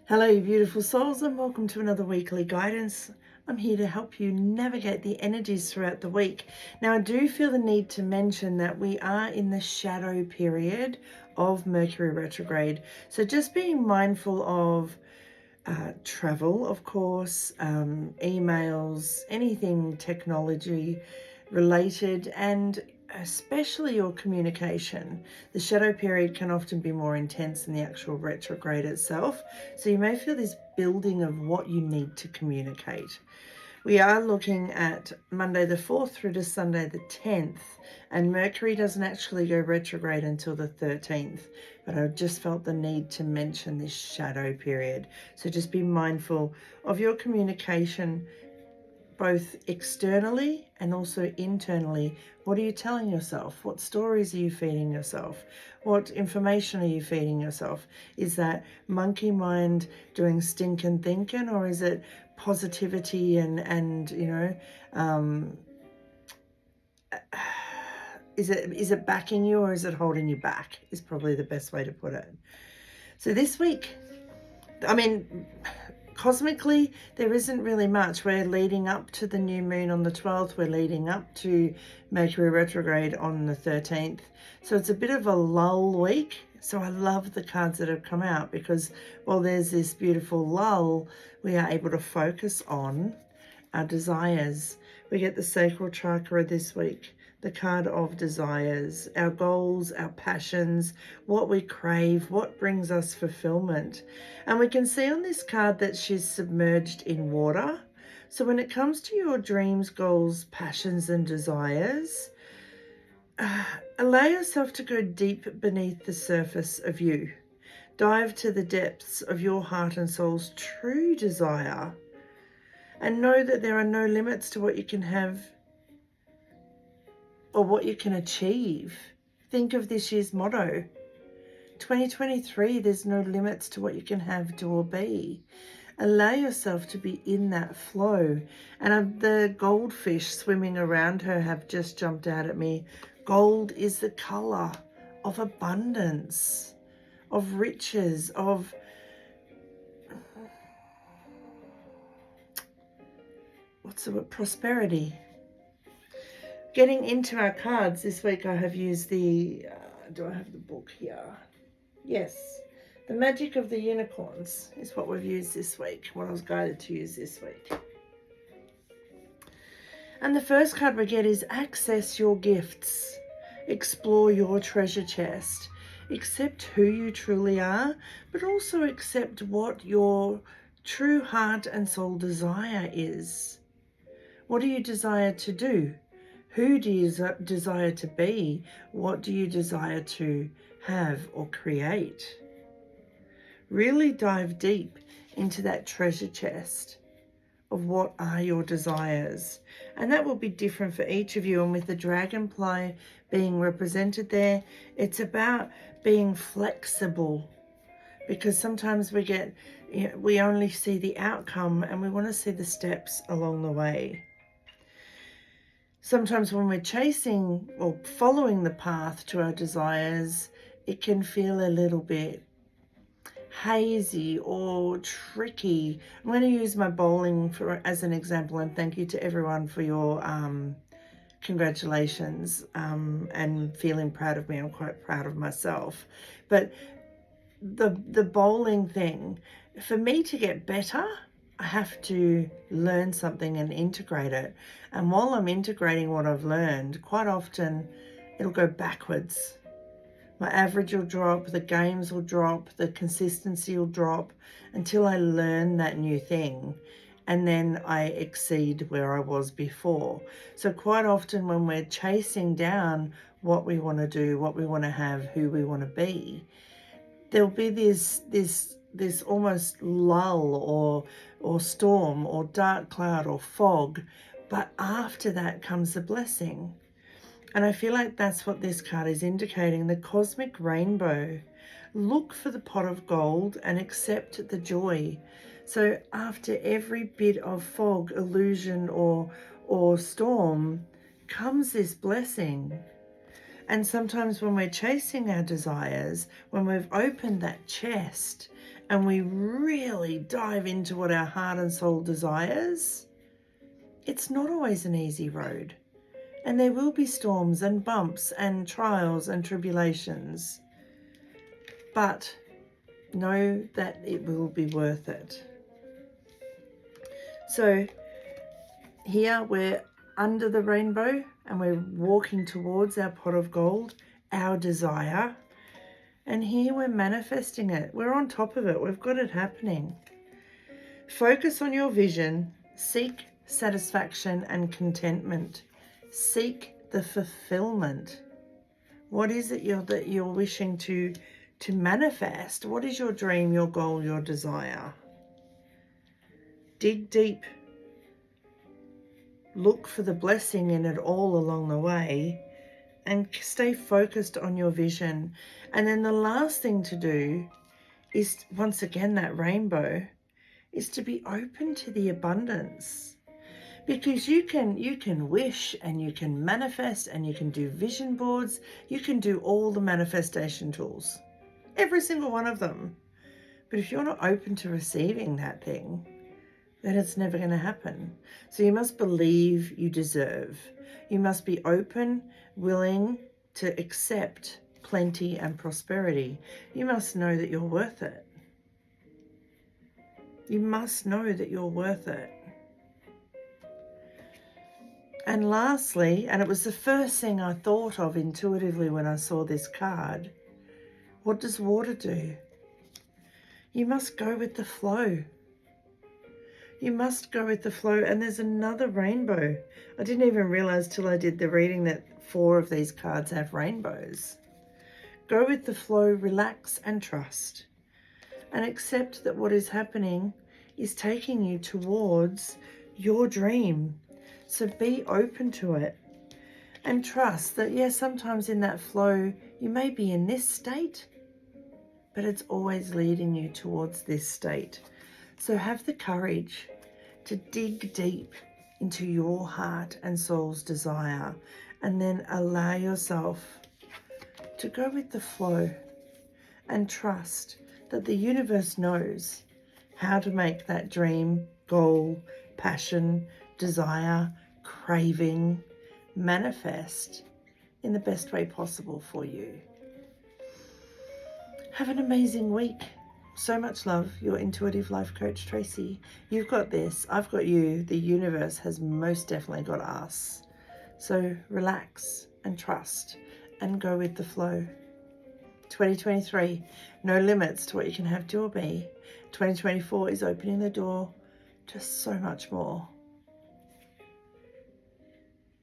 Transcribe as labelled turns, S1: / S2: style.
S1: Hello, you beautiful souls, and welcome to another weekly guidance. I'm here to help you navigate the energies throughout the week. Now, I do feel the need to mention that we are in the shadow period of Mercury retrograde. So just being mindful of travel, of course, emails, anything technology related, and especially your communication. The shadow period can often be more intense than the actual retrograde itself. So you may feel this building of what you need to communicate. We are looking at Monday the 4th through to Sunday the 10th, and Mercury doesn't actually go retrograde until the 13th, but I just felt the need to mention this shadow period. So just be mindful of your communication, both externally and also internally. What are you telling yourself? What stories are you feeding yourself? What information are you feeding yourself? Is that monkey mind doing stinking thinking, or is it positivity and is it backing you, or is it holding you back? Is probably the best way to put it. So this week, I mean, cosmically, there isn't really much. We're leading up to the new moon on the 12th. We're leading up to Mercury retrograde on the 13th. So it's a bit of a lull week. So I love the cards that have come out, because while there's this beautiful lull, we are able to focus on our desires. We get the sacral chakra this week, the card of desires, our goals, our passions, what we crave, what brings us fulfillment. And we can see on this card that she's submerged in water. So when it comes to your dreams, goals, passions, and desires, allow yourself to go deep beneath the surface of you. Dive to the depths of your heart and soul's true desire, and know that there are no limits to what you can have or what you can achieve. Think of this year's motto, 2023, there's no limits to what you can have, do, or be. Allow yourself to be in that flow. And the goldfish swimming around her have just jumped out at me. Gold is the color of abundance, of riches, of prosperity. Getting into our cards this week, I have used the, do I have the book here? Yes, the Magic of the Unicorns is what we've used this week, what I was guided to use this week. And the first card we get is access your gifts, explore your treasure chest, accept who you truly are, but also accept what your true heart and soul desire is. What do you desire to do? Who do you desire to be? What do you desire to have or create? Really dive deep into that treasure chest of what are your desires. And that will be different for each of you. And with the dragonfly being represented there, it's about being flexible, because sometimes we only see the outcome, and we want to see the steps along the way. Sometimes when we're chasing or following the path to our desires, it can feel a little bit hazy or tricky. I'm going to use my bowling as an example, and thank you to everyone for your congratulations and feeling proud of me. I'm quite proud of myself. But the bowling thing, for me to get better, I have to learn something and integrate it. And while I'm integrating what I've learned, quite often it'll go backwards. My average will drop, the games will drop, the consistency will drop until I learn that new thing. And then I exceed where I was before. So quite often when we're chasing down what we want to do, what we want to have, who we want to be, there'll be this almost lull or storm or dark cloud or fog, but after that comes the blessing. And I feel like that's what this card is indicating, the cosmic rainbow. Look for the pot of gold and accept the joy. So after every bit of fog, illusion, or storm comes this blessing. And sometimes when we're chasing our desires, when we've opened that chest and we really dive into what our heart and soul desires, it's not always an easy road. And there will be storms and bumps and trials and tribulations. But know that it will be worth it. So here we're under the rainbow and we're walking towards our pot of gold, our desire. And here we're manifesting it. We're on top of it. We've got it happening. Focus on your vision. Seek satisfaction and contentment. Seek the fulfillment. What is it that you're wishing to manifest? What is your dream, your goal, your desire? Dig deep. Look for the blessing in it all along the way and stay focused on your vision. And then the last thing to do is, once again, that rainbow, is to be open to the abundance. Because you can wish and you can manifest and you can do vision boards. You can do all the manifestation tools, every single one of them. But if you're not open to receiving that thing, then it's never going to happen. So you must believe you deserve. You must be open, willing to accept plenty and prosperity. You must know that you're worth it. You must know that you're worth it. And lastly, and it was the first thing I thought of intuitively when I saw this card, what does water do? You must go with the flow. You must go with the flow. And there's another rainbow. I didn't even realize till I did the reading that 4 of these cards have rainbows. Go with the flow, relax and trust. And accept that what is happening is taking you towards your dream. So be open to it and trust that, yes, sometimes in that flow, you may be in this state, but it's always leading you towards this state. So have the courage to dig deep into your heart and soul's desire, and then allow yourself to go with the flow and trust that the universe knows how to make that dream, goal, passion, desire, craving manifest in the best way possible for you. Have an amazing week. So much love, your intuitive life coach, Tracy. You've got this. I've got you. The universe has most definitely got us. So relax and trust and go with the flow. 2023, no limits to what you can have, do or be. 2024 is opening the door to so much more.